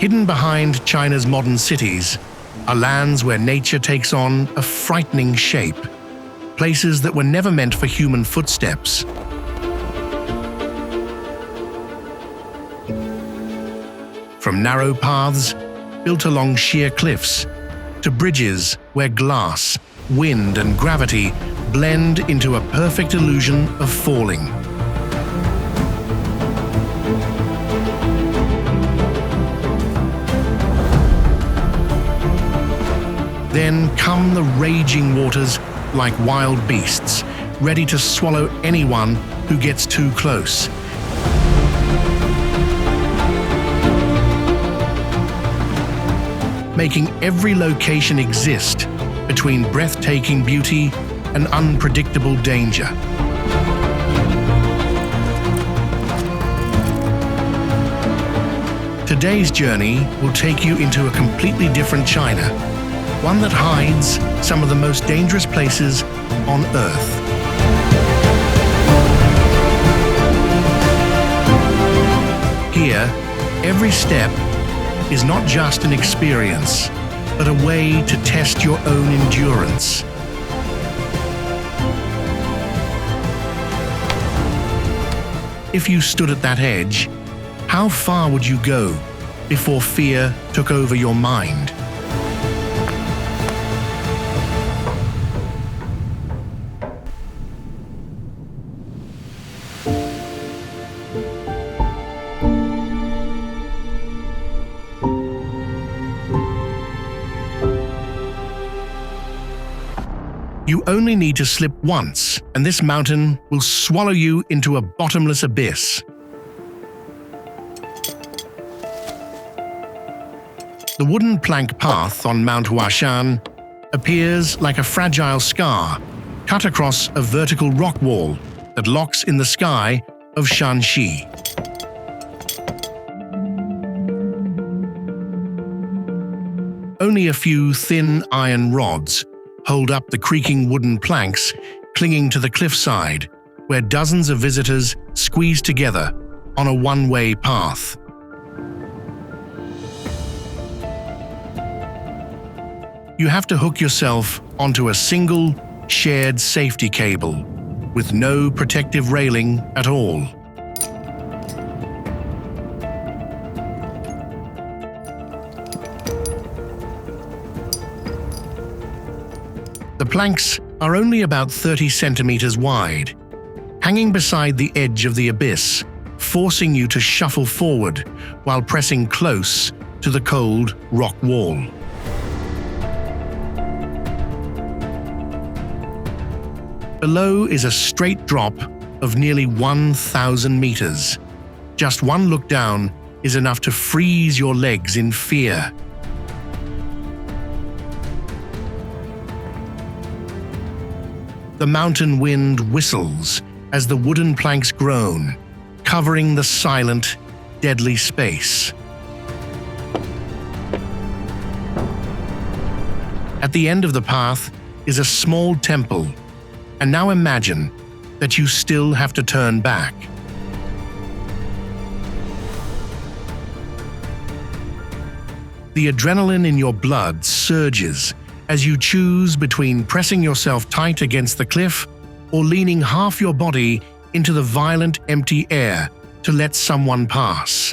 Hidden behind China's modern cities are lands where nature takes on a frightening shape, places that were never meant for human footsteps. From narrow paths built along sheer cliffs to bridges where glass, wind, and gravity blend into a perfect illusion of falling. Then come the raging waters like wild beasts, ready to swallow anyone who gets too close. Making every location exist between breathtaking beauty and unpredictable danger. Today's journey will take you into a completely different China, one that hides some of the most dangerous places on Earth. Here, every step is not just an experience, but a way to test your own endurance. If you stood at that edge, how far would you go before fear took over your mind? You only need to slip once, and this mountain will swallow you into a bottomless abyss. The wooden plank path on Mount Huashan appears like a fragile scar cut across a vertical rock wall that locks in the sky of Shanxi. Only a few thin iron rods hold up the creaking wooden planks clinging to the cliffside, where dozens of visitors squeeze together on a one-way path. You have to hook yourself onto a single, shared safety cable with no protective railing at all. The planks are only about 30 centimeters wide, hanging beside the edge of the abyss, forcing you to shuffle forward while pressing close to the cold rock wall. Below is a straight drop of nearly 1,000 meters. Just one look down is enough to freeze your legs in fear. The mountain wind whistles as the wooden planks groan, covering the silent, deadly space. At the end of the path is a small temple, and now imagine that you still have to turn back. The adrenaline in your blood surges as you choose between pressing yourself tight against the cliff or leaning half your body into the violent, empty air to let someone pass.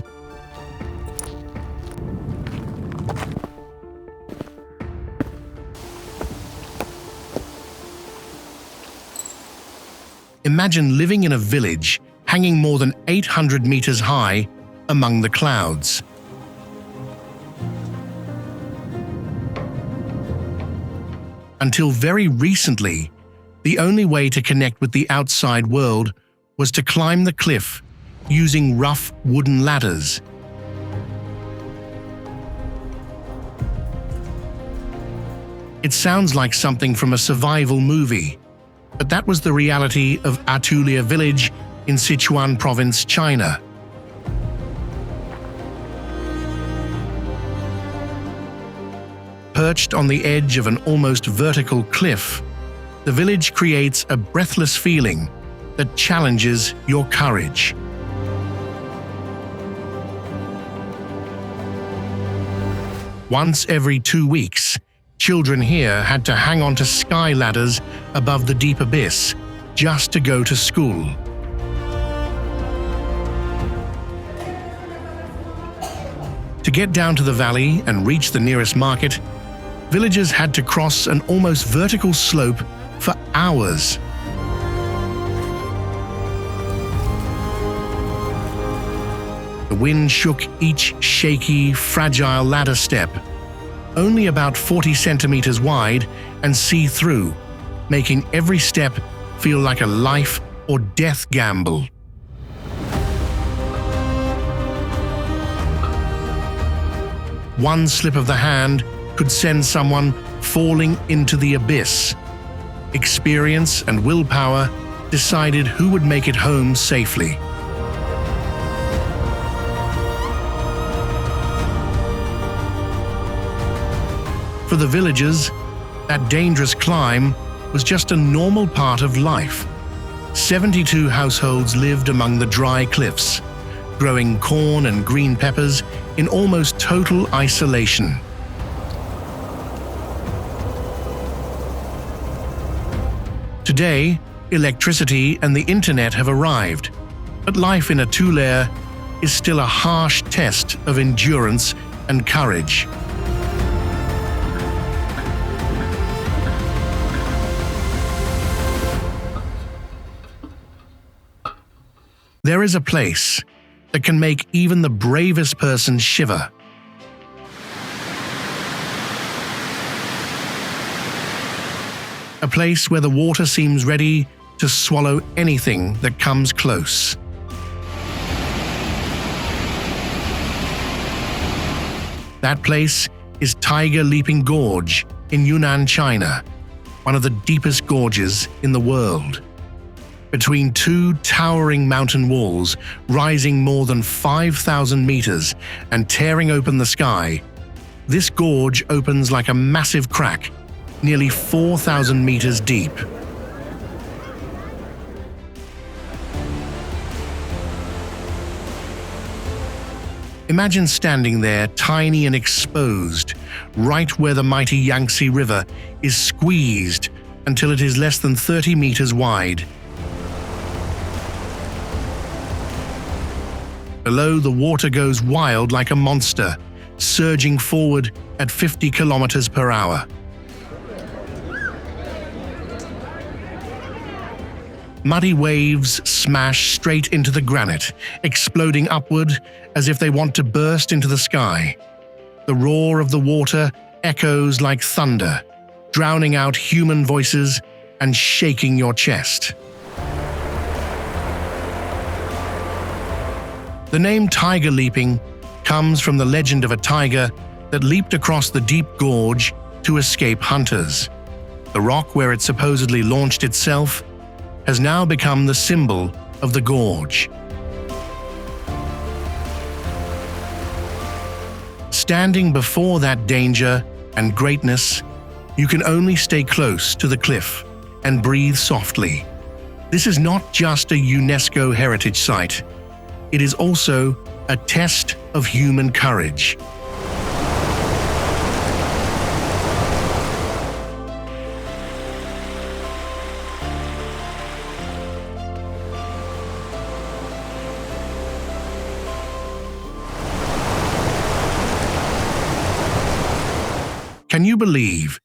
Imagine living in a village hanging more than 800 meters high among the clouds. Until very recently, the only way to connect with the outside world was to climb the cliff using rough wooden ladders. It sounds like something from a survival movie, but that was the reality of Atule'er Village in Sichuan province, China. Perched on the edge of an almost vertical cliff, the village creates a breathless feeling that challenges your courage. Once every 2 weeks, children here had to hang onto sky ladders above the deep abyss just to go to school. To get down to the valley and reach the nearest market, villagers had to cross an almost vertical slope for hours. The wind shook each shaky, fragile ladder step, only about 40 centimeters wide and see-through, making every step feel like a life or death gamble. One slip of the hand could send someone falling into the abyss. Experience and willpower decided who would make it home safely. For the villagers, that dangerous climb was just a normal part of life. 72 households lived among the dry cliffs, growing corn and green peppers in almost total isolation. Today, electricity and the internet have arrived, but life in Atule'er is still a harsh test of endurance and courage. There is a place that can make even the bravest person shiver. A place where the water seems ready to swallow anything that comes close. That place is Tiger Leaping Gorge in Yunnan, China, one of the deepest gorges in the world. Between two towering mountain walls rising more than 5,000 meters and tearing open the sky, this gorge opens like a massive crack, nearly 4,000 meters deep. Imagine standing there, tiny and exposed, right where the mighty Yangtze River is squeezed until it is less than 30 meters wide. Below, the water goes wild like a monster, surging forward at 50 kilometers per hour. Muddy waves smash straight into the granite, exploding upward as if they want to burst into the sky. The roar of the water echoes like thunder, drowning out human voices and shaking your chest. The name tiger leaping comes from the legend of a tiger that leaped across the deep gorge to escape hunters. The rock where it supposedly launched itself has now become the symbol of the gorge. Standing before that danger and greatness, you can only stay close to the cliff and breathe softly. This is not just a UNESCO heritage site. It is also a test of human courage. Can you believe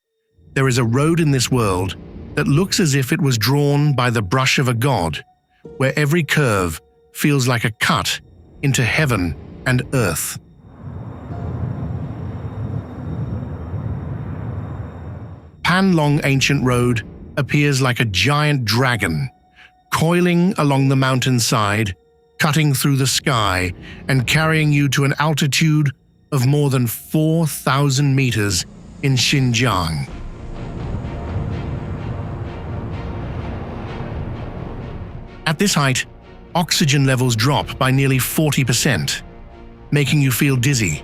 there is a road in this world that looks as if it was drawn by the brush of a god, where every curve feels like a cut into heaven and earth? Panlong Ancient Road appears like a giant dragon, coiling along the mountainside, cutting through the sky and carrying you to an altitude of more than 4,000 meters in Xinjiang. At this height, oxygen levels drop by nearly 40%, making you feel dizzy.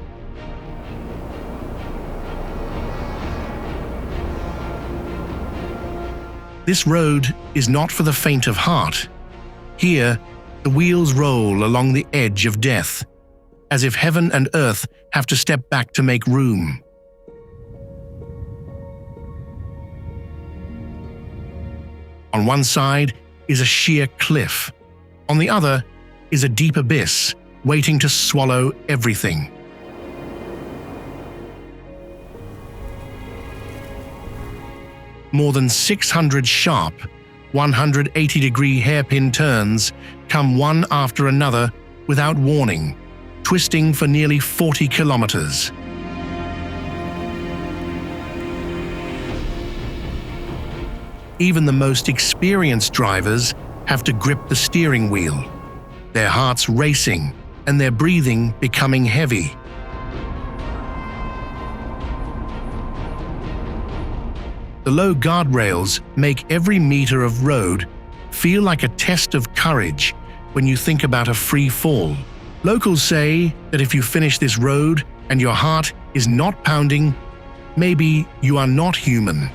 This road is not for the faint of heart. Here, the wheels roll along the edge of death, as if heaven and earth have to step back to make room. On one side is a sheer cliff. On the other is a deep abyss waiting to swallow everything. More than 600 sharp, 180-degree hairpin turns come one after another without warning, twisting for nearly 40 kilometers. Even the most experienced drivers have to grip the steering wheel, their hearts racing and their breathing becoming heavy. The low guardrails make every meter of road feel like a test of courage when you think about a free fall. Locals say that if you finish this road and your heart is not pounding, maybe you are not human.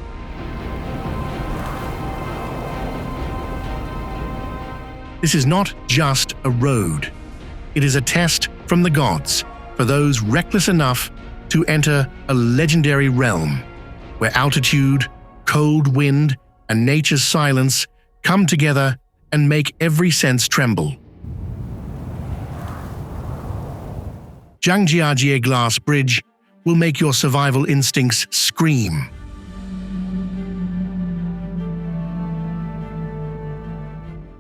This is not just a road. It is a test from the gods for those reckless enough to enter a legendary realm where altitude, cold wind, and nature's silence come together and make every sense tremble. Zhangjiajie Glass Bridge will make your survival instincts scream.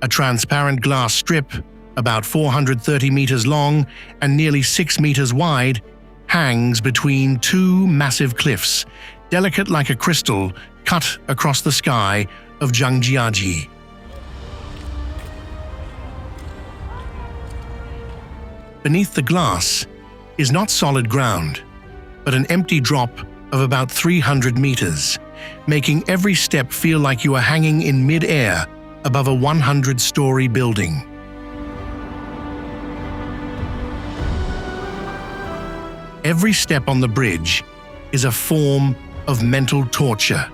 A transparent glass strip, about 430 meters long and nearly 6 meters wide, hangs between two massive cliffs, delicate like a crystal cut across the sky of Zhangjiajie. Beneath the glass is not solid ground, but an empty drop of about 300 meters, making every step feel like you are hanging in mid-air above a 100-story building. Every step on the bridge is a form of mental torture.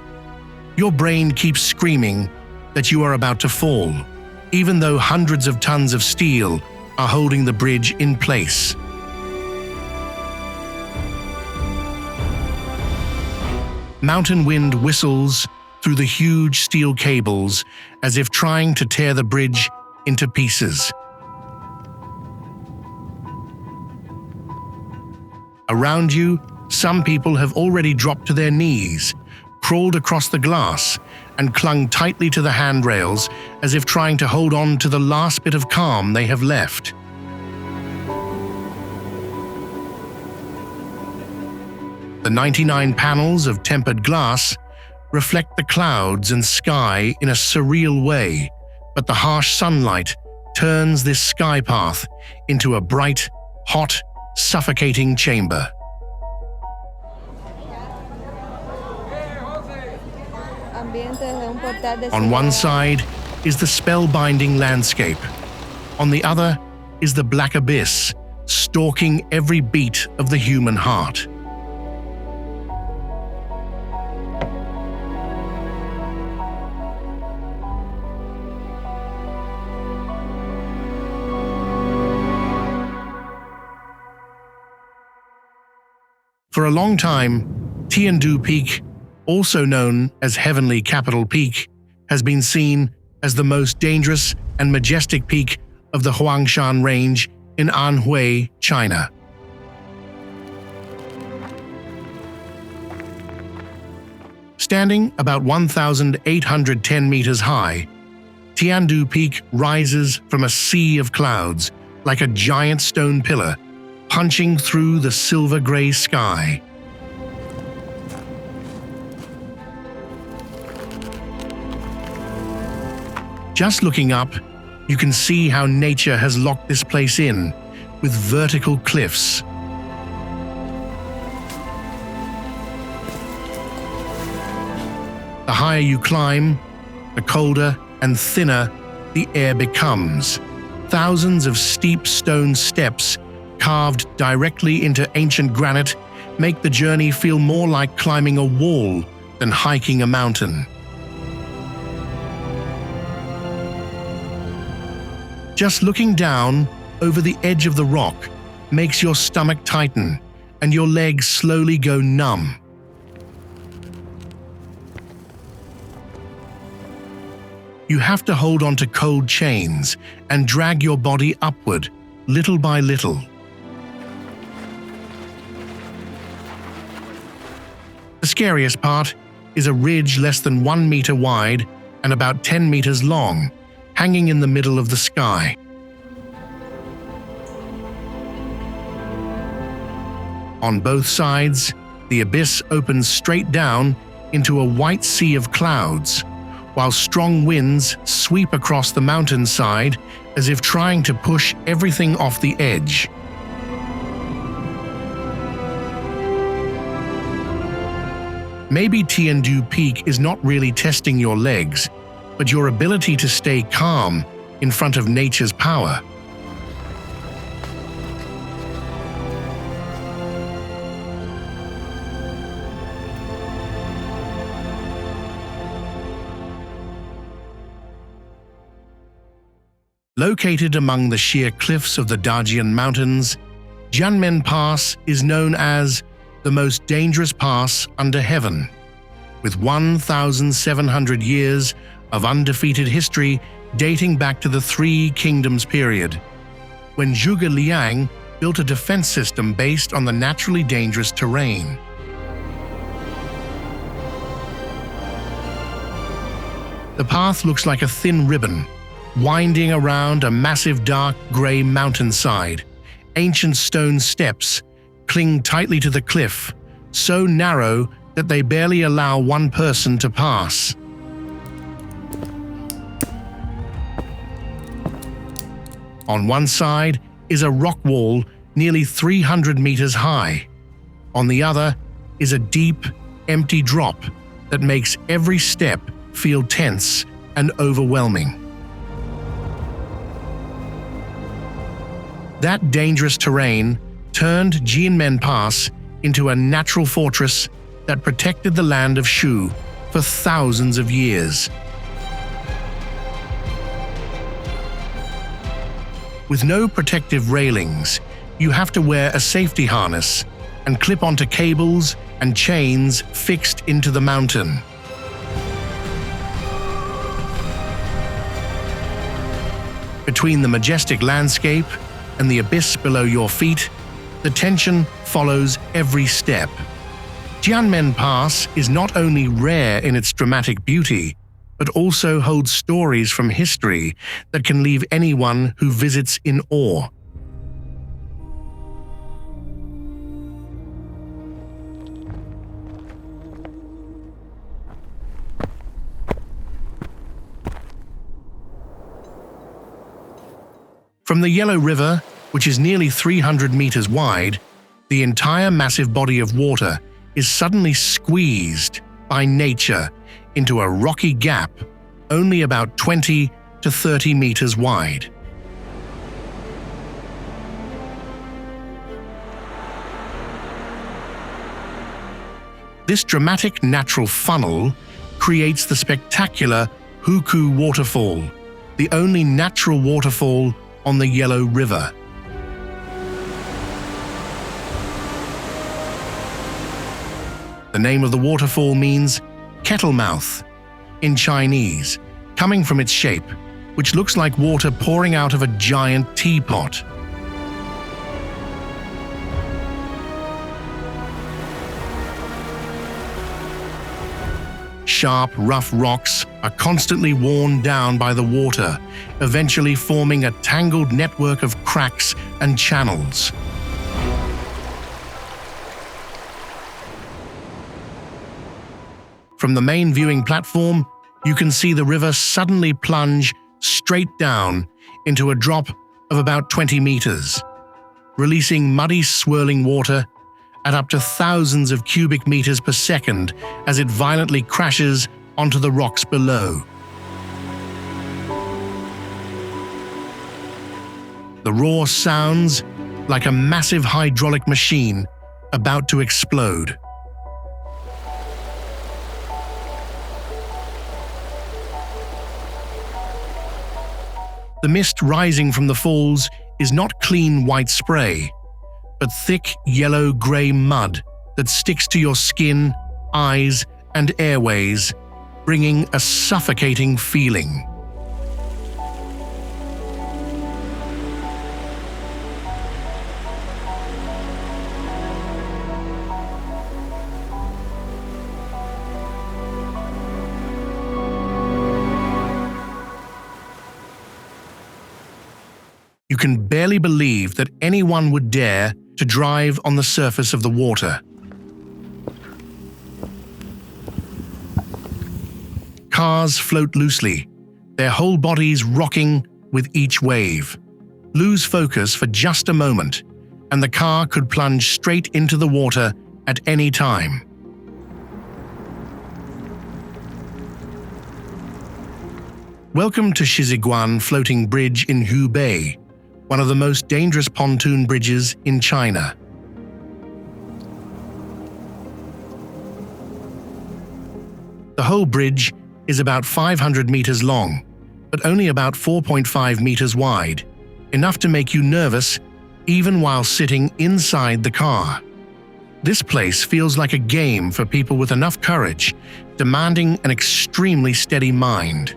Your brain keeps screaming that you are about to fall, even though hundreds of tons of steel are holding the bridge in place. Mountain wind whistles through the huge steel cables as if trying to tear the bridge into pieces. Around you, some people have already dropped to their knees, crawled across the glass, and clung tightly to the handrails as if trying to hold on to the last bit of calm they have left. The 99 panels of tempered glass reflect the clouds and sky in a surreal way, but the harsh sunlight turns this sky path into a bright, hot, suffocating chamber. On one side is the spellbinding landscape. On the other is the black abyss, stalking every beat of the human heart. For a long time, Tiandu Peak, also known as Heavenly Capital Peak, has been seen as the most dangerous and majestic peak of the Huashan Range in Anhui, China. Standing about 1,810 meters high, Tiandu Peak rises from a sea of clouds like a giant stone pillar punching through the silver-gray sky. Just looking up, you can see how nature has locked this place in with vertical cliffs. The higher you climb, the colder and thinner the air becomes. Thousands of steep stone steps carved directly into ancient granite make the journey feel more like climbing a wall than hiking a mountain. Just looking down over the edge of the rock makes your stomach tighten and your legs slowly go numb. You have to hold onto cold chains and drag your body upward, little by little. The scariest part is a ridge less than 1 meter wide and about 10 meters long, hanging in the middle of the sky. On both sides, the abyss opens straight down into a white sea of clouds, while strong winds sweep across the mountainside as if trying to push everything off the edge. Maybe Tiandu Peak is not really testing your legs, but your ability to stay calm in front of nature's power. Located among the sheer cliffs of the Dajian Mountains, Jianmen Pass is known as the most dangerous pass under heaven. With 1,700 years of undefeated history dating back to the Three Kingdoms period, when Zhuge Liang built a defense system based on the naturally dangerous terrain. The path looks like a thin ribbon, winding around a massive dark grey mountainside. Ancient stone steps cling tightly to the cliff, so narrow that they barely allow one person to pass. On one side is a rock wall nearly 300 meters high. On the other is a deep, empty drop that makes every step feel tense and overwhelming. That dangerous terrain turned Jianmen Pass into a natural fortress that protected the land of Shu for thousands of years. With no protective railings, you have to wear a safety harness and clip onto cables and chains fixed into the mountain. Between the majestic landscape and the abyss below your feet, the tension follows every step. Jianmen Pass is not only rare in its dramatic beauty, but also holds stories from history that can leave anyone who visits in awe. From the Yellow River, which is nearly 300 meters wide, the entire massive body of water is suddenly squeezed by nature into a rocky gap only about 20 to 30 meters wide. This dramatic natural funnel creates the spectacular Hukou Waterfall, the only natural waterfall on the Yellow River. The name of the waterfall means kettle mouth in Chinese, coming from its shape, which looks like water pouring out of a giant teapot. Sharp, rough rocks are constantly worn down by the water, eventually forming a tangled network of cracks and channels. From the main viewing platform, you can see the river suddenly plunge straight down into a drop of about 20 meters, releasing muddy, swirling water at up to thousands of cubic meters per second as it violently crashes onto the rocks below. The roar sounds like a massive hydraulic machine about to explode. The mist rising from the falls is not clean white spray, but thick yellow-grey mud that sticks to your skin, eyes, and airways, bringing a suffocating feeling. can barely believe that anyone would dare to drive on the surface of the water. Cars float loosely, their whole bodies rocking with each wave. Lose focus for just a moment, and the car could plunge straight into the water at any time. Welcome to Shiziguan Floating Bridge in Hubei, one of the most dangerous pontoon bridges in China. The whole bridge is about 500 meters long, but only about 4.5 meters wide, enough to make you nervous even while sitting inside the car. This place feels like a game for people with enough courage, demanding an extremely steady mind.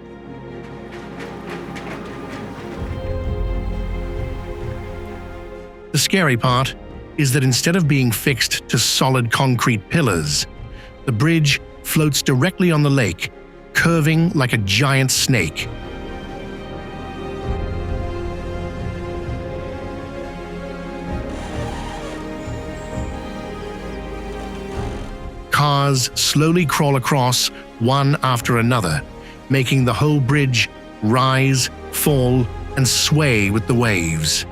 The scary part is that instead of being fixed to solid concrete pillars, the bridge floats directly on the lake, curving like a giant snake. Cars slowly crawl across one after another, making the whole bridge rise, fall, and sway with the waves.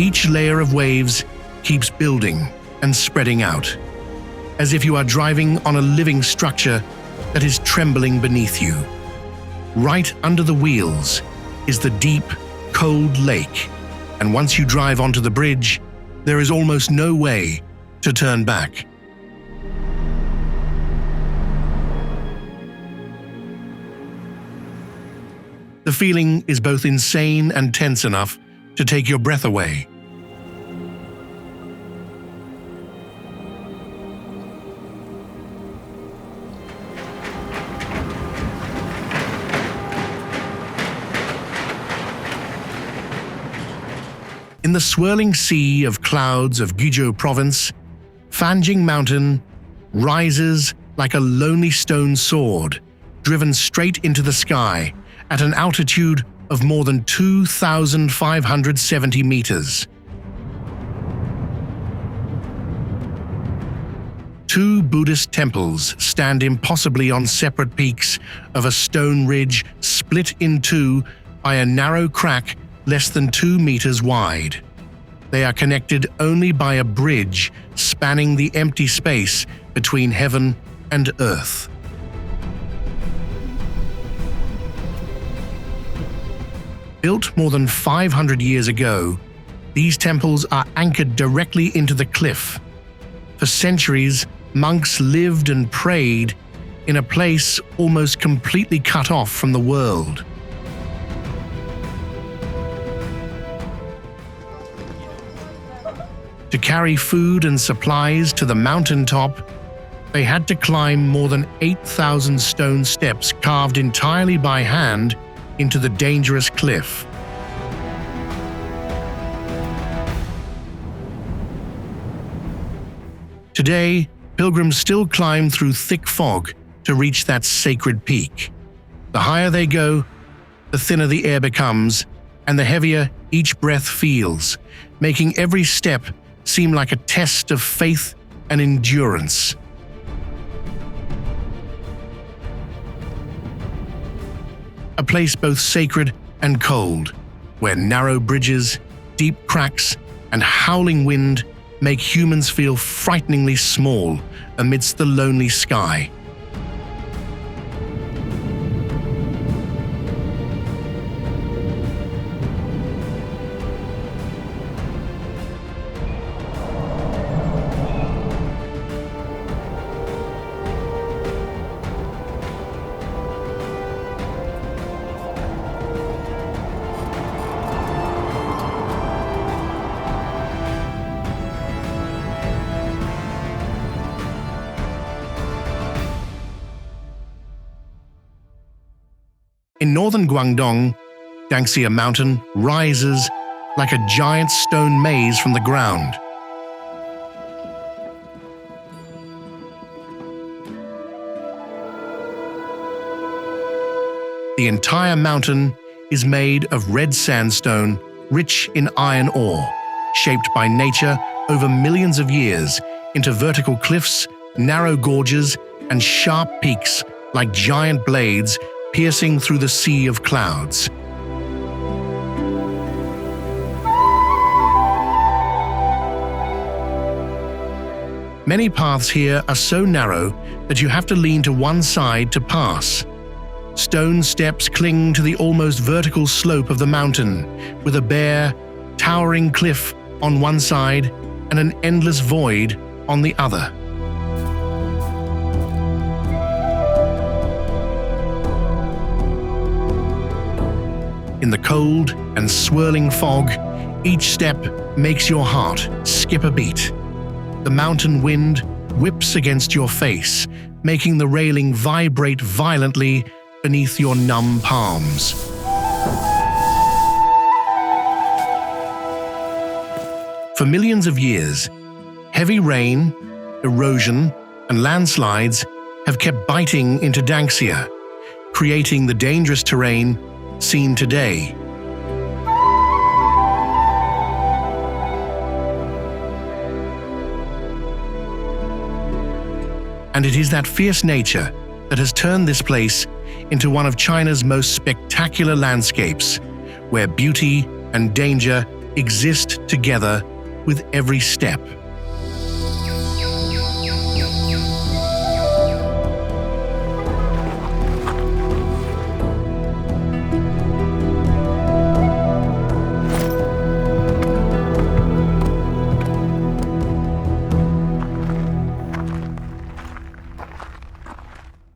Each layer of waves keeps building and spreading out, as if you are driving on a living structure that is trembling beneath you. Right under the wheels is the deep, cold lake, and once you drive onto the bridge, there is almost no way to turn back. The feeling is both insane and tense enough to take your breath away. In the swirling sea of clouds of Guizhou province, Fanjing Mountain rises like a lonely stone sword, driven straight into the sky at an altitude of more than 2,570 meters. Two Buddhist temples stand impossibly on separate peaks of a stone ridge split in two by a narrow crack less than 2 meters wide. They are connected only by a bridge spanning the empty space between heaven and earth. Built more than 500 years ago, these temples are anchored directly into the cliff. For centuries, monks lived and prayed in a place almost completely cut off from the world. To carry food and supplies to the mountaintop, they had to climb more than 8,000 stone steps carved entirely by hand into the dangerous cliff. Today, pilgrims still climb through thick fog to reach that sacred peak. The higher they go, the thinner the air becomes, and the heavier each breath feels, making every step seem like a test of faith and endurance. A place both sacred and cold, where narrow bridges, deep cracks, and howling wind make humans feel frighteningly small amidst the lonely sky. In northern Guangdong, Danxia Mountain rises like a giant stone maze from the ground. The entire mountain is made of red sandstone, rich in iron ore, shaped by nature over millions of years into vertical cliffs, narrow gorges, and sharp peaks like giant blades piercing through the sea of clouds. Many paths here are so narrow that you have to lean to one side to pass. Stone steps cling to the almost vertical slope of the mountain, with a bare, towering cliff on one side and an endless void on the other. In the cold and swirling fog, each step makes your heart skip a beat. The mountain wind whips against your face, making the railing vibrate violently beneath your numb palms. For millions of years, heavy rain, erosion, and landslides have kept biting into Danxia, creating the dangerous terrain seen today. And it is that fierce nature that has turned this place into one of China's most spectacular landscapes, where beauty and danger exist together with every step.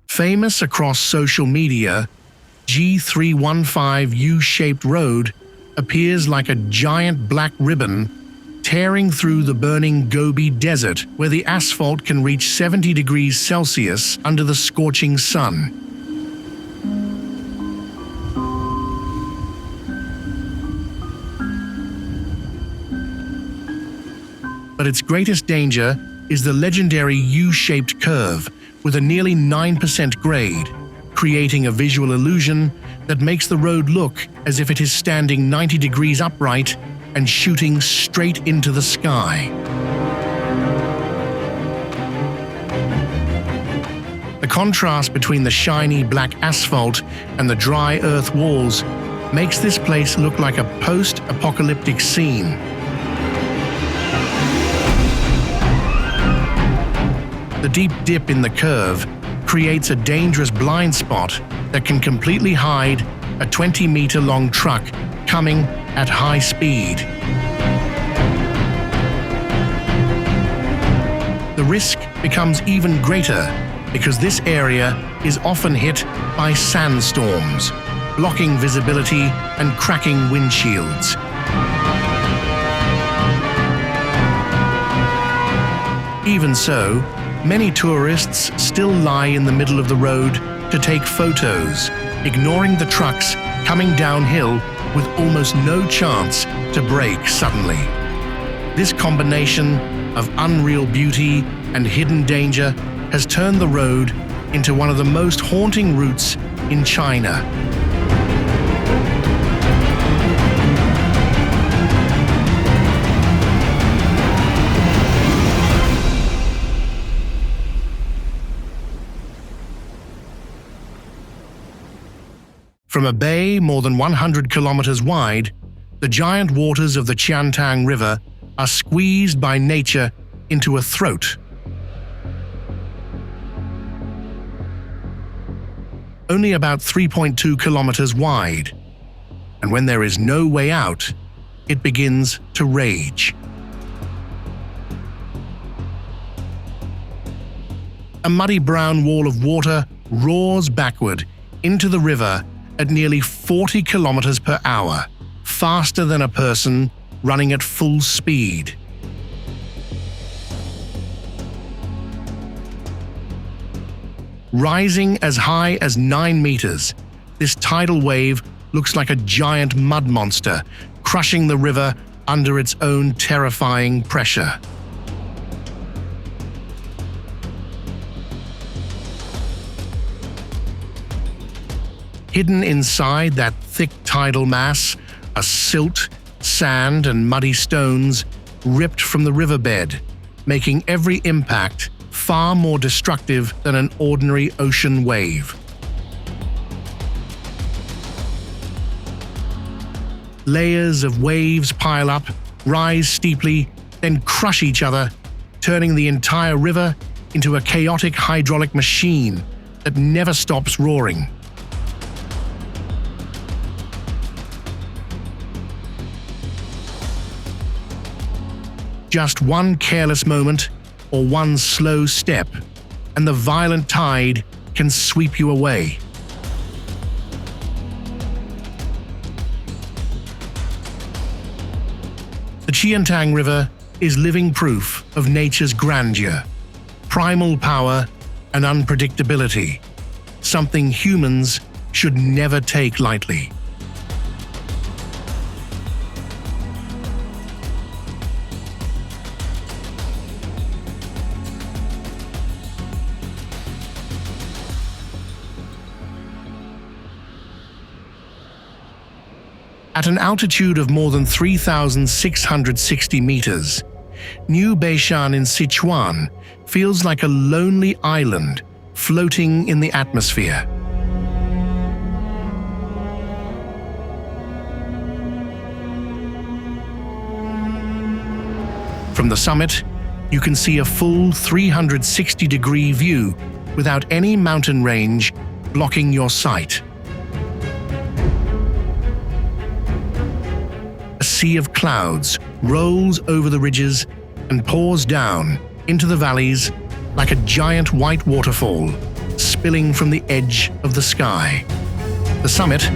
Famous across social media, G315 U-shaped road appears like a giant black ribbon tearing through the burning Gobi Desert, where the asphalt can reach 70 degrees Celsius under the scorching sun. But its greatest danger is the legendary U-shaped curve, with a nearly 9% grade, creating a visual illusion that makes the road look as if it is standing 90 degrees upright and shooting straight into the sky. The contrast between the shiny black asphalt and the dry earth walls makes this place look like a post-apocalyptic scene. The deep dip in the curve creates a dangerous blind spot that can completely hide a 20-meter-long truck coming at high speed. The risk becomes even greater because this area is often hit by sandstorms, blocking visibility and cracking windshields. Even so, many tourists still lie in the middle of the road to take photos, ignoring the trucks coming downhill with almost no chance to brake suddenly. This combination of unreal beauty and hidden danger has turned the road into one of the most haunting routes in China. From a bay more than 100 kilometers wide, the giant waters of the Qiantang River are squeezed by nature into a throat. Only about 3.2 kilometers wide, and when there is no way out, it begins to rage. A muddy brown wall of water roars backward into the river at nearly 40 kilometers per hour, faster than a person running at full speed. Rising as high as 9 meters, this tidal wave looks like a giant mud monster, crushing the river under its own terrifying pressure. Hidden inside that thick tidal mass are silt, sand, and muddy stones ripped from the riverbed, making every impact far more destructive than an ordinary ocean wave. Layers of waves pile up, rise steeply, then crush each other, turning the entire river into a chaotic hydraulic machine that never stops roaring. Just one careless moment or one slow step, and the violent tide can sweep you away. The Qiantang River is living proof of nature's grandeur, primal power, and unpredictability, something humans should never take lightly. At an altitude of more than 3,660 meters, Niubeishan in Sichuan feels like a lonely island floating in the atmosphere. From the summit, you can see a full 360-degree view without any mountain range blocking your sight. A sea of clouds rolls over the ridges and pours down into the valleys like a giant white waterfall spilling from the edge of the sky. The summit,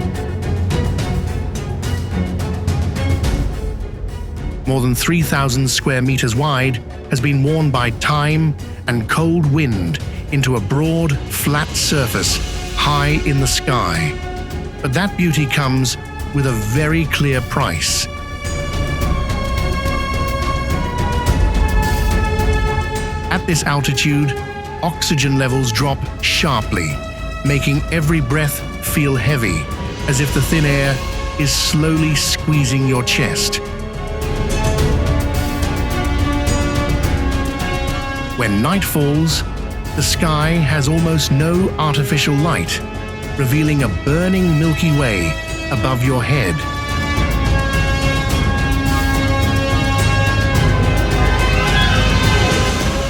more than 3,000 square meters wide, has been worn by time and cold wind into a broad, flat surface high in the sky. But that beauty comes with a very clear price. At this altitude, oxygen levels drop sharply, making every breath feel heavy, as if the thin air is slowly squeezing your chest. When night falls, the sky has almost no artificial light, revealing a burning Milky Way above your head.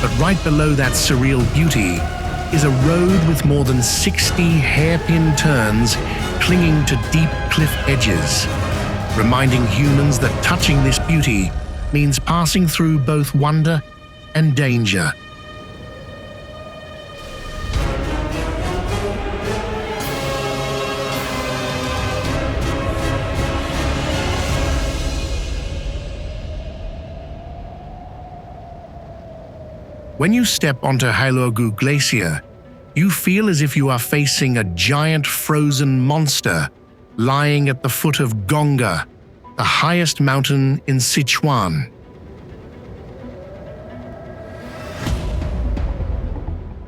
But right below that surreal beauty is a road with more than 60 hairpin turns clinging to deep cliff edges, reminding humans that touching this beauty means passing through both wonder and danger. When you step onto Hailuogou Glacier, you feel as if you are facing a giant frozen monster lying at the foot of Gorge, the highest mountain in Sichuan.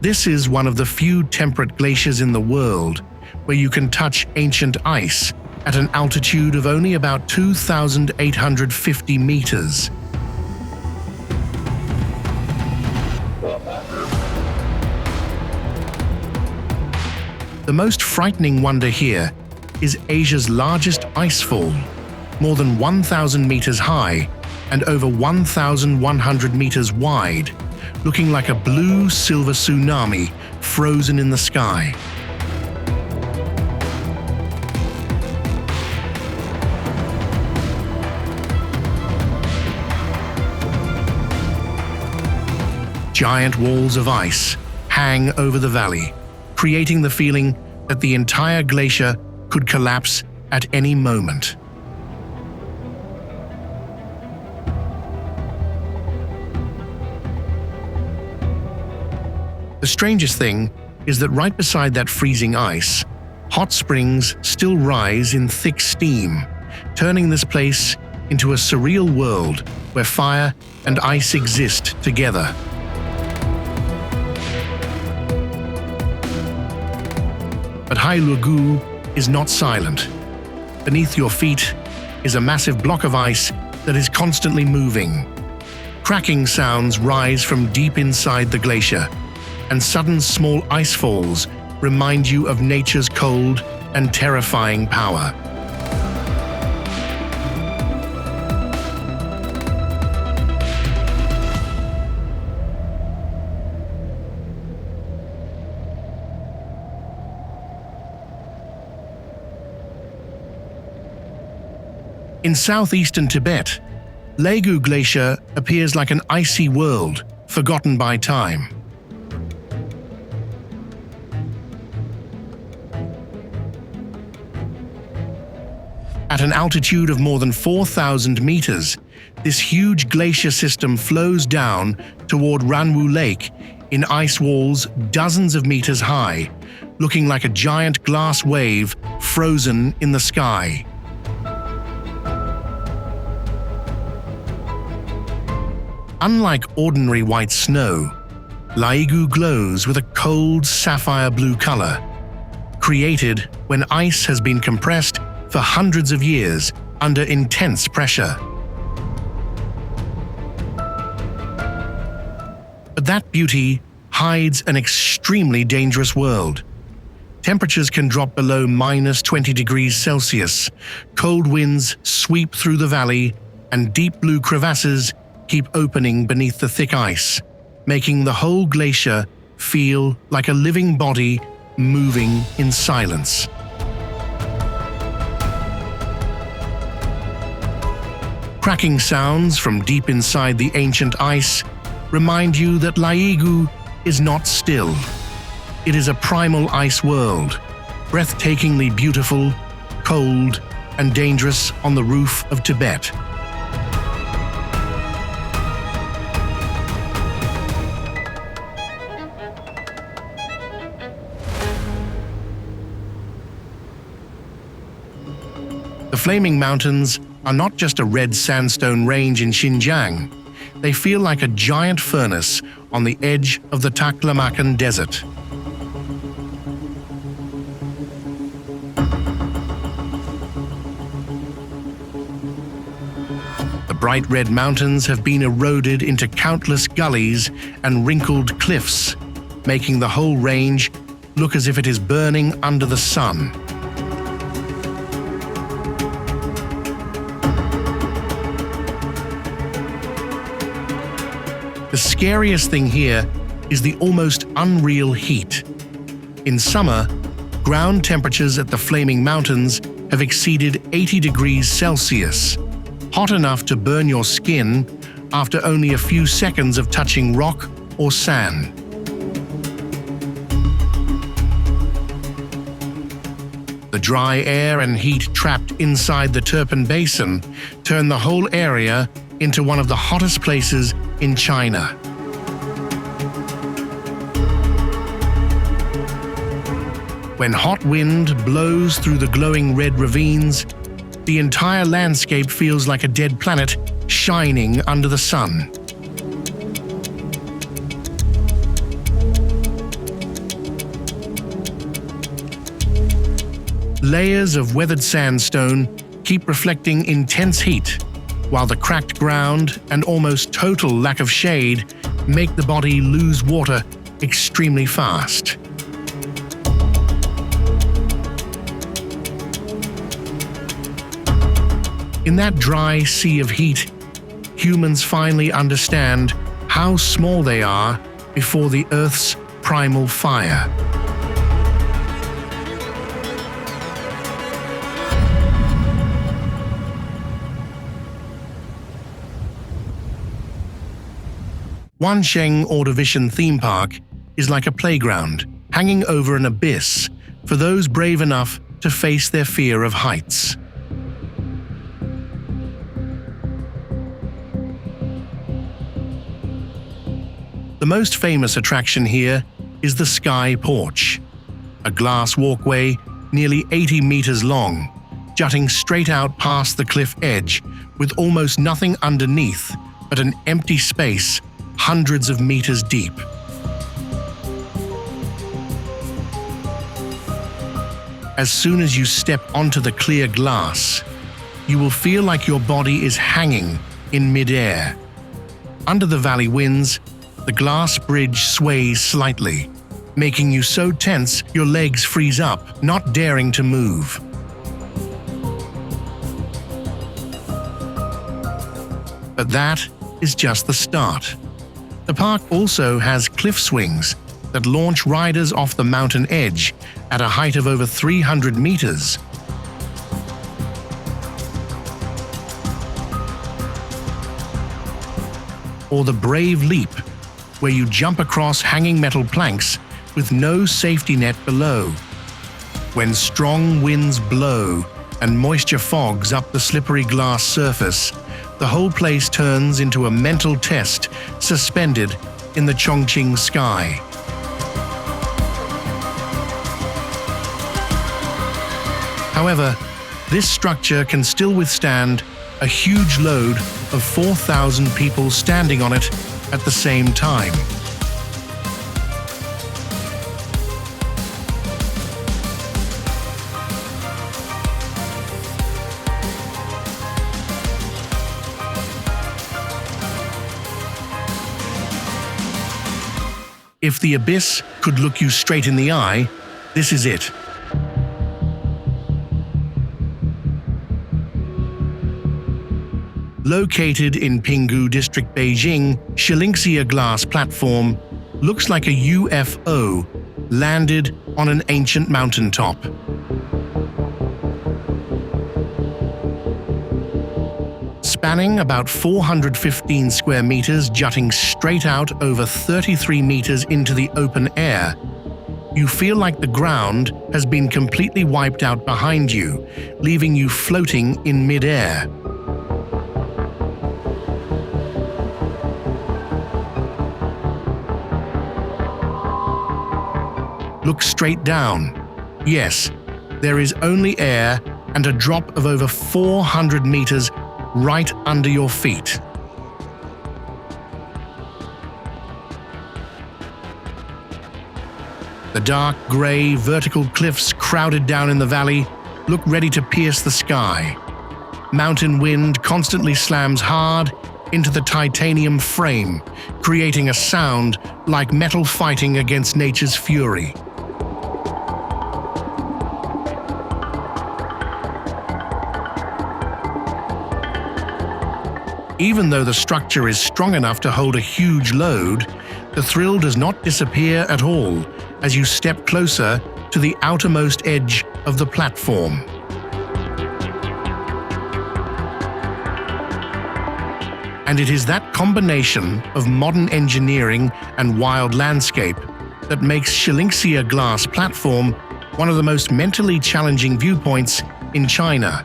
This is one of the few temperate glaciers in the world where you can touch ancient ice at an altitude of only about 2,850 meters. The most frightening wonder here is Asia's largest icefall, more than 1,000 meters high and over 1,100 meters wide, looking like a blue-silver tsunami frozen in the sky. Giant walls of ice hang over the valley, creating the feeling that the entire glacier could collapse at any moment. The strangest thing is that right beside that freezing ice, hot springs still rise in thick steam, turning this place into a surreal world where fire and ice exist together. But Hailuogou is not silent. Beneath your feet is a massive block of ice that is constantly moving. Cracking sounds rise from deep inside the glacier, and sudden small ice falls remind you of nature's cold and terrifying power. In southeastern Tibet, Laigu Glacier appears like an icy world forgotten by time. At an altitude of more than 4,000 meters, this huge glacier system flows down toward Ranwu Lake in ice walls dozens of meters high, looking like a giant glass wave frozen in the sky. Unlike ordinary white snow, Laigu glows with a cold sapphire blue color, created when ice has been compressed for hundreds of years under intense pressure. But that beauty hides an extremely dangerous world. Temperatures can drop below -20 degrees Celsius, cold winds sweep through the valley, and deep blue crevasses keep opening beneath the thick ice, making the whole glacier feel like a living body moving in silence. Cracking sounds from deep inside the ancient ice remind you that Laigu is not still. It is a primal ice world, breathtakingly beautiful, cold, and dangerous on the roof of Tibet. The Flaming Mountains are not just a red sandstone range in Xinjiang. They feel like a giant furnace on the edge of the Taklamakan Desert. The bright red mountains have been eroded into countless gullies and wrinkled cliffs, making the whole range look as if it is burning under the sun. The scariest thing here is the almost unreal heat. In summer, ground temperatures at the Flaming Mountains have exceeded 80 degrees Celsius, hot enough to burn your skin after only a few seconds of touching rock or sand. The dry air and heat trapped inside the Turpan Basin turn the whole area into one of the hottest places in China. When hot wind blows through the glowing red ravines, the entire landscape feels like a dead planet shining under the sun. Layers of weathered sandstone keep reflecting intense heat, while the cracked ground and almost total lack of shade make the body lose water extremely fast. In that dry sea of heat, humans finally understand how small they are before the Earth's primal fire. Huashan Ordovician theme park is like a playground hanging over an abyss for those brave enough to face their fear of heights. The most famous attraction here is the Sky Porch, a glass walkway nearly 80 meters long, jutting straight out past the cliff edge with almost nothing underneath but an empty space hundreds of meters deep. As soon as you step onto the clear glass, you will feel like your body is hanging in midair. Under the valley winds, the glass bridge sways slightly, making you so tense your legs freeze up, not daring to move. But that is just the start. The park also has cliff swings that launch riders off the mountain edge at a height of over 300 meters. Or the Brave Leap, where you jump across hanging metal planks with no safety net below. When strong winds blow and moisture fogs up the slippery glass surface, the whole place turns into a mental test suspended in the Chongqing sky. However, this structure can still withstand a huge load of 4,000 people standing on it at the same time. If the abyss could look you straight in the eye, this is it. Located in Pinggu District, Beijing, Shilinxia glass platform looks like a UFO landed on an ancient mountaintop. Spanning about 415 square meters, jutting straight out over 33 meters into the open air, you feel like the ground has been completely wiped out behind you, leaving you floating in mid-air. Look straight down. Yes, there is only air and a drop of over 400 meters right under your feet. The dark grey vertical cliffs crowded down in the valley look ready to pierce the sky. Mountain wind constantly slams hard into the titanium frame, creating a sound like metal fighting against nature's fury. Even though the structure is strong enough to hold a huge load, the thrill does not disappear at all as you step closer to the outermost edge of the platform. And it is that combination of modern engineering and wild landscape that makes Shilinxia glass platform one of the most mentally challenging viewpoints in China.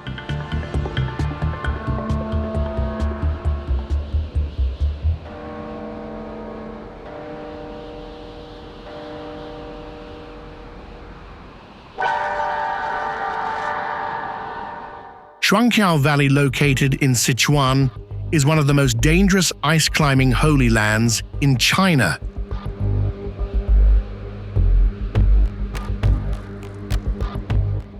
Shuangqiao Valley, located in Sichuan, is one of the most dangerous ice climbing holy lands in China.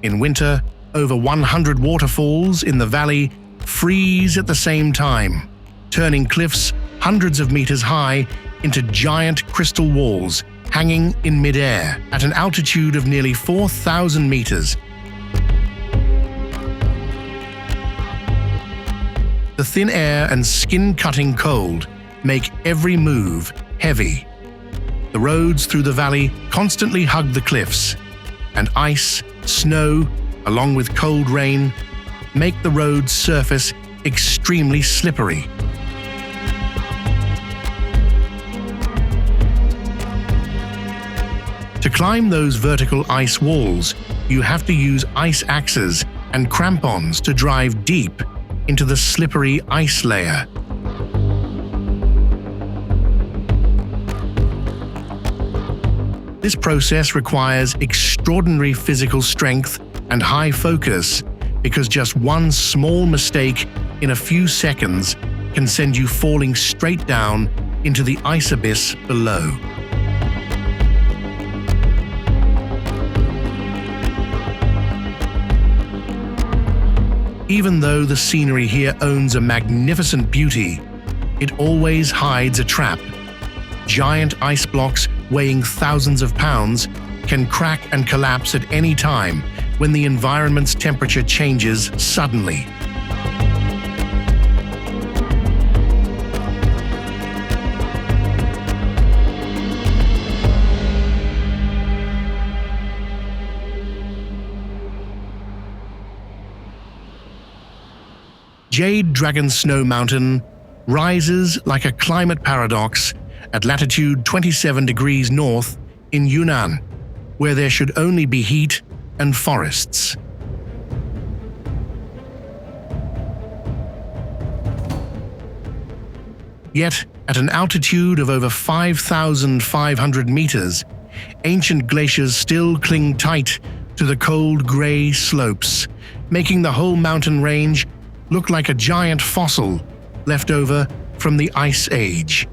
In winter, over 100 waterfalls in the valley freeze at the same time, turning cliffs hundreds of meters high into giant crystal walls hanging in midair at an altitude of nearly 4,000 meters. The thin air and skin-cutting cold make every move heavy. The roads through the valley constantly hug the cliffs, and ice, snow, along with cold rain, make the road's surface extremely slippery. To climb those vertical ice walls, you have to use ice axes and crampons to drive deep into the slippery ice layer. This process requires extraordinary physical strength and high focus, because just one small mistake in a few seconds can send you falling straight down into the ice abyss below. Even though the scenery here owns a magnificent beauty, it always hides a trap. Giant ice blocks weighing thousands of pounds can crack and collapse at any time when the environment's temperature changes suddenly. Jade Dragon Snow Mountain rises like a climate paradox at latitude 27 degrees north in Yunnan, where there should only be heat and forests. Yet, at an altitude of over 5,500 meters, ancient glaciers still cling tight to the cold gray slopes, making the whole mountain range look like a giant fossil left over from the Ice Age.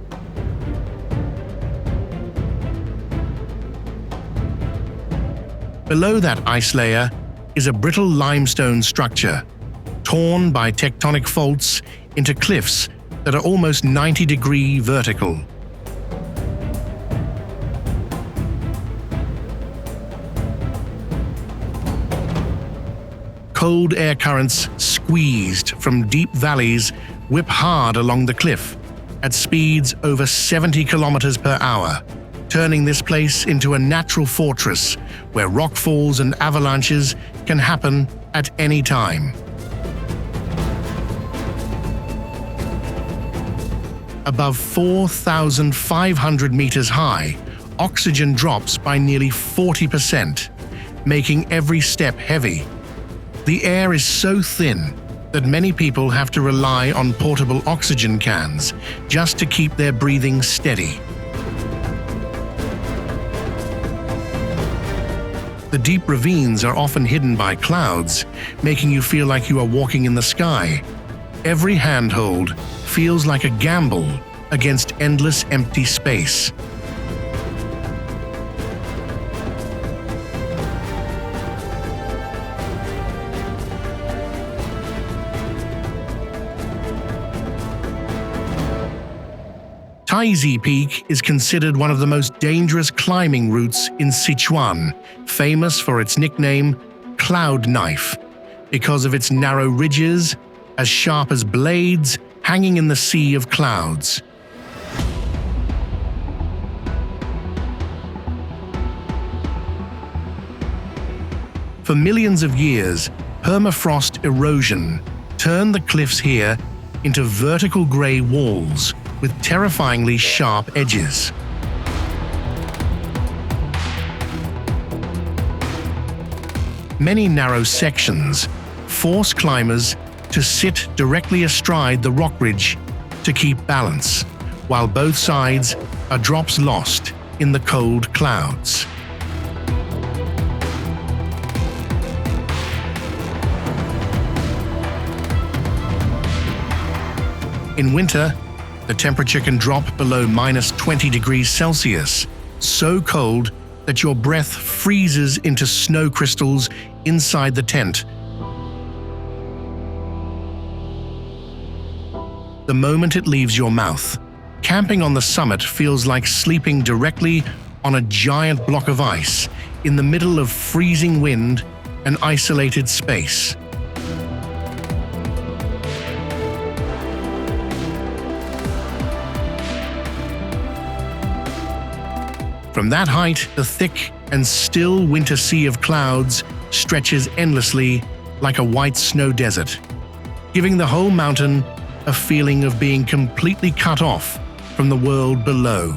Below that ice layer is a brittle limestone structure, torn by tectonic faults into cliffs that are almost 90-degree vertical. Cold air currents squeezed from deep valleys whip hard along the cliff at speeds over 70 kilometers per hour, turning this place into a natural fortress where rockfalls and avalanches can happen at any time. Above 4,500 meters high, oxygen drops by nearly 40%, making every step heavy. The air is so thin that many people have to rely on portable oxygen cans just to keep their breathing steady. The deep ravines are often hidden by clouds, making you feel like you are walking in the sky. Every handhold feels like a gamble against endless empty space. Taizi Peak is considered one of the most dangerous climbing routes in Sichuan, famous for its nickname, Cloud Knife, because of its narrow ridges, as sharp as blades, hanging in the sea of clouds. For millions of years, permafrost erosion turned the cliffs here into vertical grey walls with terrifyingly sharp edges. Many narrow sections force climbers to sit directly astride the rock ridge to keep balance, while both sides are drops lost in the cold clouds. In winter, the temperature can drop below minus 20 degrees Celsius, so cold that your breath freezes into snow crystals inside the tent. The moment it leaves your mouth, camping on the summit feels like sleeping directly on a giant block of ice in the middle of freezing wind and isolated space. From that height, the thick and still winter sea of clouds stretches endlessly like a white snow desert, giving the whole mountain a feeling of being completely cut off from the world below.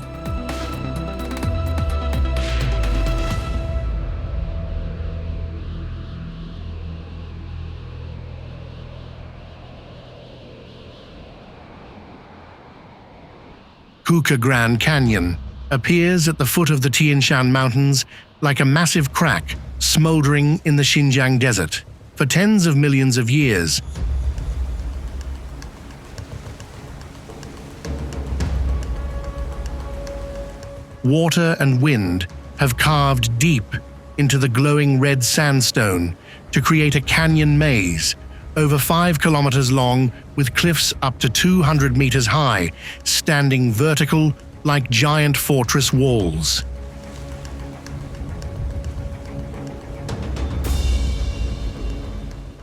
Kuqa Grand Canyon appears at the foot of the Tian Shan Mountains like a massive crack smoldering in the Xinjiang desert for tens of millions of years. Water and wind have carved deep into the glowing red sandstone to create a canyon maze over 5 kilometers long with cliffs up to 200 meters high, standing vertical like giant fortress walls.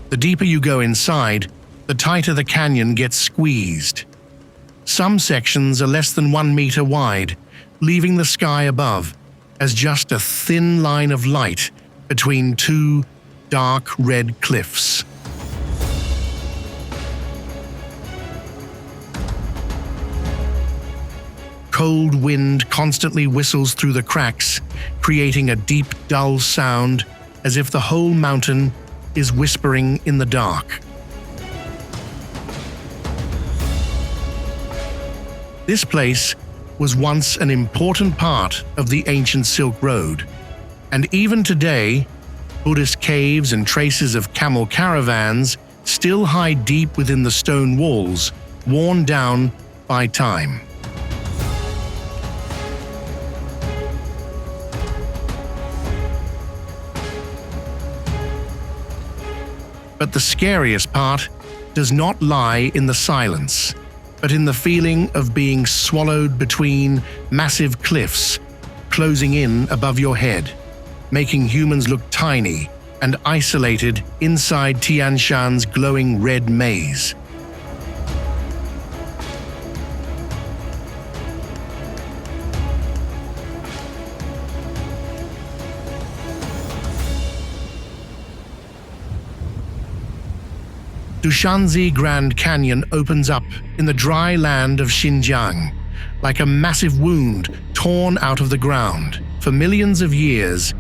The deeper you go inside, the tighter the canyon gets squeezed. Some sections are less than 1 meter wide, leaving the sky above as just a thin line of light between two dark red cliffs. Cold wind constantly whistles through the cracks, creating a deep, dull sound as if the whole mountain is whispering in the dark. This place was once an important part of the ancient Silk Road, and even today, Buddhist caves and traces of camel caravans still hide deep within the stone walls, worn down by time. But the scariest part does not lie in the silence, but in the feeling of being swallowed between massive cliffs, closing in above your head, making humans look tiny and isolated inside Tian Shan's glowing red maze. Dushanzi Grand Canyon opens up in the dry land of Xinjiang, like a massive wound torn out of the ground. For millions of years,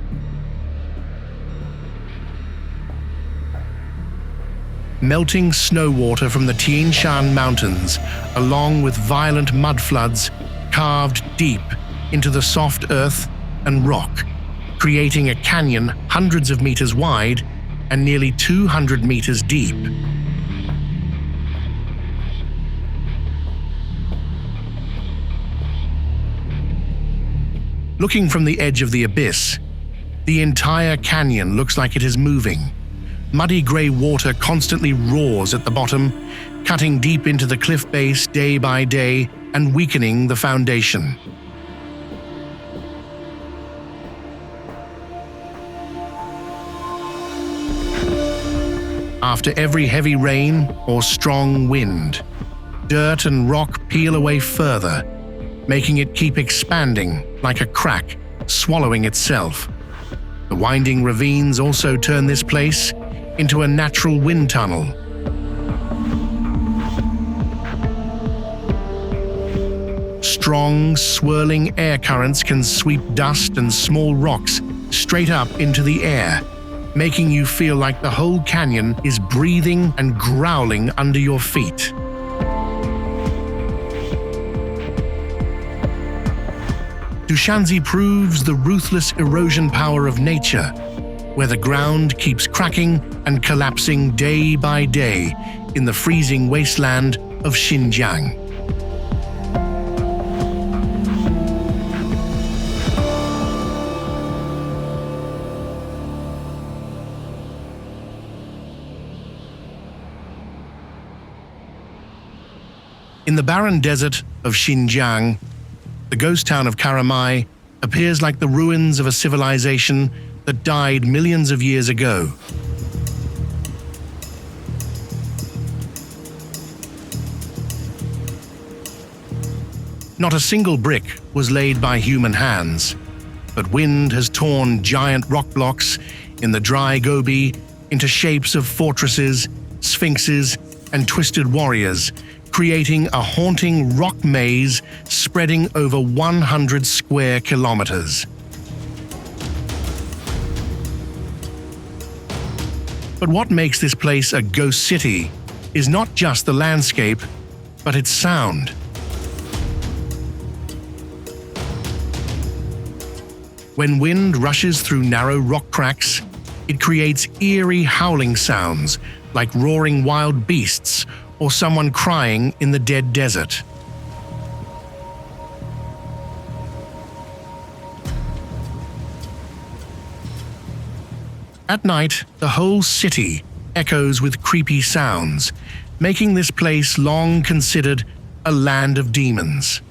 melting snow water from the Tian Shan Mountains, along with violent mud floods, carved deep into the soft earth and rock, creating a canyon hundreds of meters wide and nearly 200 meters deep. Looking from the edge of the abyss, the entire canyon looks like it is moving. Muddy grey water constantly roars at the bottom, cutting deep into the cliff base day by day and weakening the foundation. After every heavy rain or strong wind, dirt and rock peel away further, making it keep expanding like a crack, swallowing itself. The winding ravines also turn this place into a natural wind tunnel. Strong, swirling air currents can sweep dust and small rocks straight up into the air, making you feel like the whole canyon is breathing and growling under your feet. Dushanzi proves the ruthless erosion power of nature, where the ground keeps cracking and collapsing day by day in the freezing wasteland of Xinjiang. In the barren desert of Xinjiang, the ghost town of Karamay appears like the ruins of a civilization that died millions of years ago. Not a single brick was laid by human hands, but wind has torn giant rock blocks in the dry Gobi into shapes of fortresses, sphinxes, and twisted warriors, creating a haunting rock maze spreading over 100 square kilometers. But what makes this place a ghost city is not just the landscape, but its sound. When wind rushes through narrow rock cracks, it creates eerie howling sounds like roaring wild beasts or someone crying in the dead desert. At night, the whole city echoes with creepy sounds, making this place long considered a land of demons.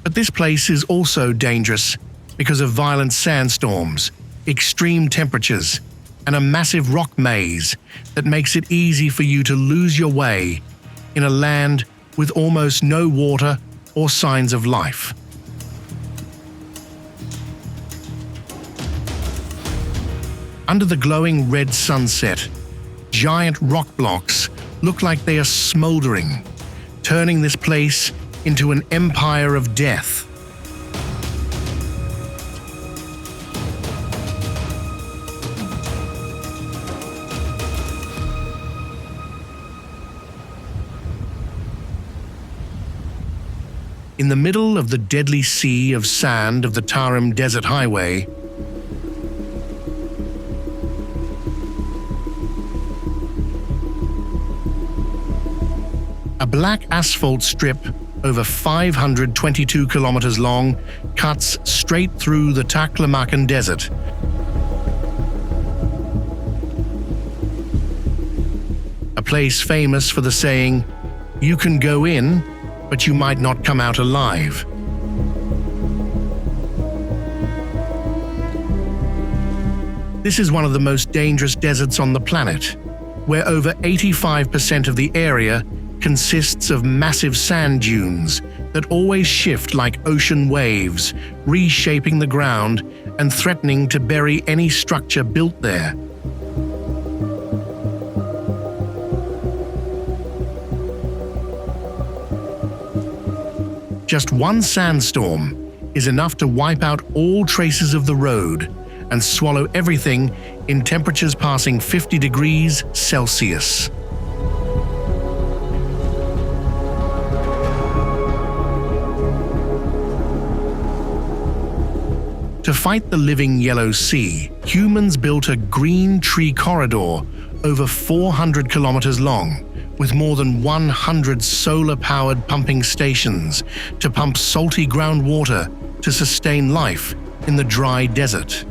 But this place is also dangerous because of violent sandstorms, extreme temperatures, and a massive rock maze that makes it easy for you to lose your way in a land with almost no water or signs of life. Under the glowing red sunset, giant rock blocks look like they are smoldering, turning this place into an empire of death. In the middle of the deadly sea of sand of the Tarim Desert Highway, a black asphalt strip over 522 kilometers long cuts straight through the Taklamakan Desert. A place famous for the saying, "You can go in, but you might not come out alive." This is one of the most dangerous deserts on the planet, where over 85% of the area consists of massive sand dunes that always shift like ocean waves, reshaping the ground and threatening to bury any structure built there. Just one sandstorm is enough to wipe out all traces of the road and swallow everything in temperatures passing 50 degrees Celsius. To fight the living Yellow Sea, humans built a green tree corridor over 400 kilometers long, with more than 100 solar-powered pumping stations to pump salty groundwater to sustain life in the dry desert.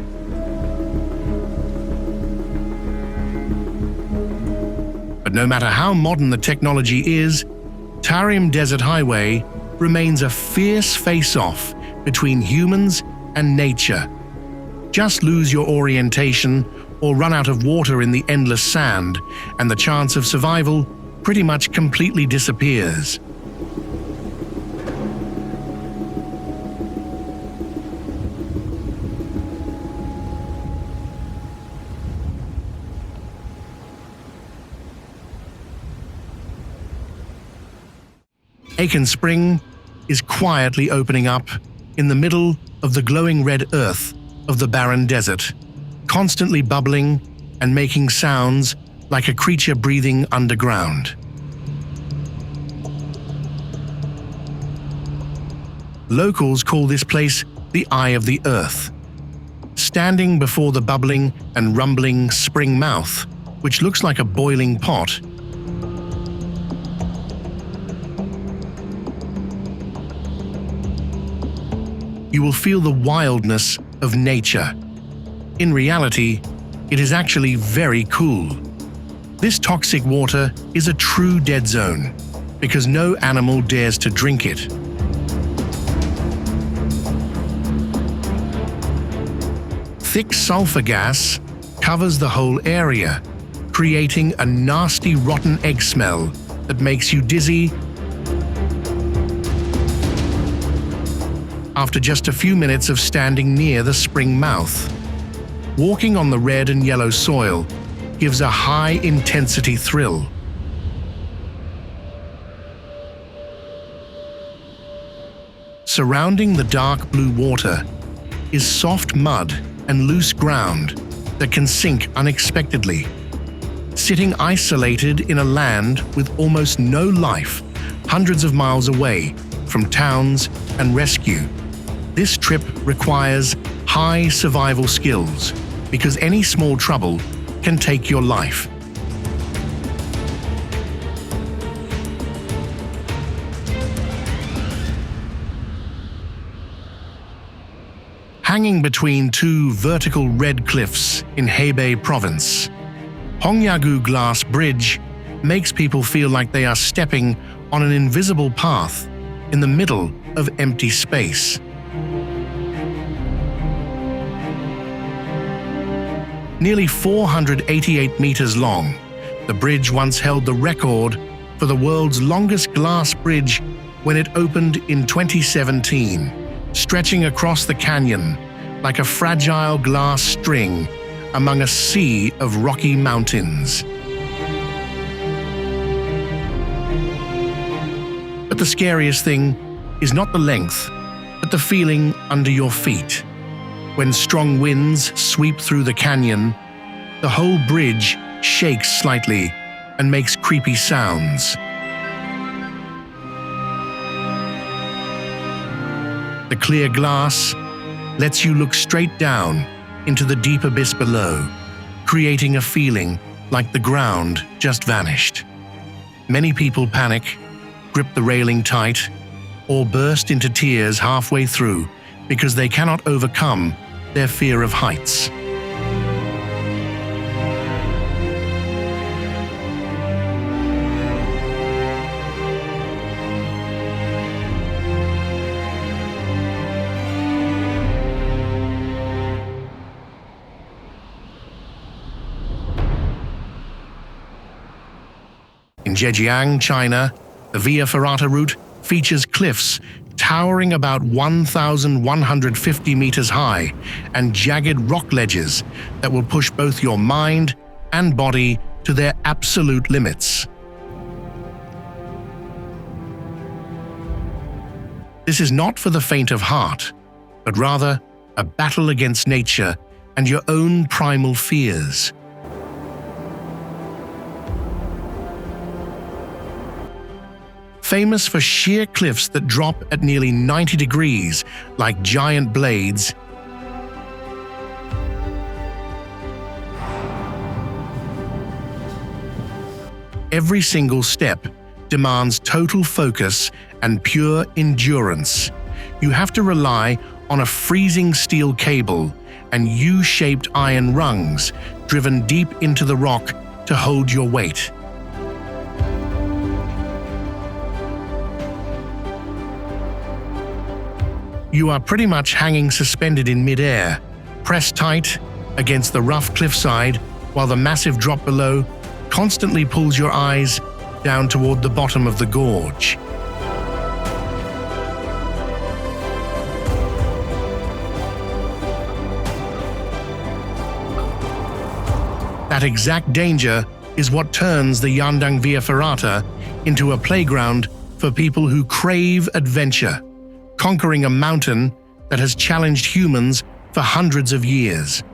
But no matter how modern the technology is, Tarim Desert Highway remains a fierce face-off between humans and nature. Just lose your orientation or run out of water in the endless sand, and the chance of survival pretty much completely disappears. Aiken Spring is quietly opening up in the middle of the glowing red earth of the barren desert, constantly bubbling and making sounds like a creature breathing underground. Locals call this place the Eye of the Earth. Standing before the bubbling and rumbling spring mouth, which looks like a boiling pot, you will feel the wildness of nature. In reality, it is actually very cool. This toxic water is a true dead zone, because no animal dares to drink it. Thick sulfur gas covers the whole area, creating a nasty rotten egg smell that makes you dizzy after just a few minutes of standing near the spring mouth. Walking on the red and yellow soil gives a high-intensity thrill. Surrounding the dark blue water is soft mud and loose ground that can sink unexpectedly. Sitting isolated in a land with almost no life, hundreds of miles away from towns and rescue, this trip requires high survival skills, because any small trouble can take your life. hanging between two vertical red cliffs in Hebei province. Hongyagu Glass Bridge makes people feel like they are stepping on an invisible path in the middle of empty space. Nearly 488 meters long, the bridge once held the record for the world's longest glass bridge when it opened in 2017, stretching across the canyon like a fragile glass string among a sea of rocky mountains. But the scariest thing is not the length, but the feeling under your feet. When strong winds sweep through the canyon, the whole bridge shakes slightly and makes creepy sounds. The clear glass lets you look straight down into the deep abyss below, creating a feeling like the ground just vanished. Many people panic, grip the railing tight, or burst into tears halfway through because they cannot overcome their fear of heights. In Zhejiang, China, the Via Ferrata route features cliffs towering about 1,150 meters high and jagged rock ledges that will push both your mind and body to their absolute limits. This is not for the faint of heart, but rather a battle against nature and your own primal fears. Famous for sheer cliffs that drop at nearly 90 degrees like giant blades, every single step demands total focus and pure endurance. You have to rely on a freezing steel cable and U-shaped iron rungs driven deep into the rock to hold your weight. You are pretty much hanging suspended in mid-air, pressed tight against the rough cliffside, while the massive drop below constantly pulls your eyes down toward the bottom of the gorge. That exact danger is what turns the Yandang Via Ferrata into a playground for people who crave adventure, conquering a mountain that has challenged humans for hundreds of years.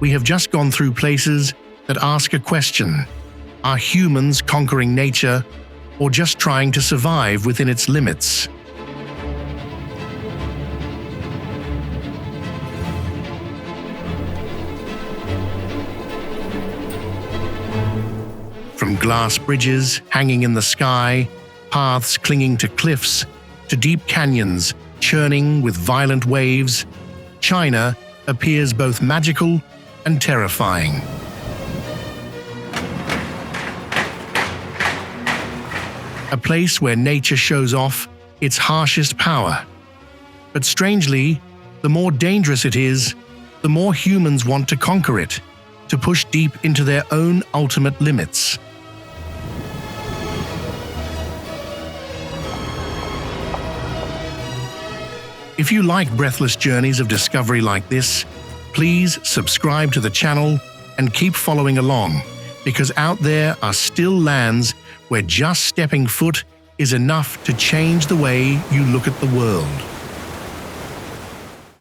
We have just gone through places that ask a question: are humans conquering nature or just trying to survive within its limits? From glass bridges hanging in the sky, paths clinging to cliffs, to deep canyons churning with violent waves, China appears both magical and terrifying. A place where nature shows off its harshest power. But strangely, the more dangerous it is, the more humans want to conquer it, to push deep into their own ultimate limits. If you like breathless journeys of discovery like this, please subscribe to the channel and keep following along, because out there are still lands where just stepping foot is enough to change the way you look at the world.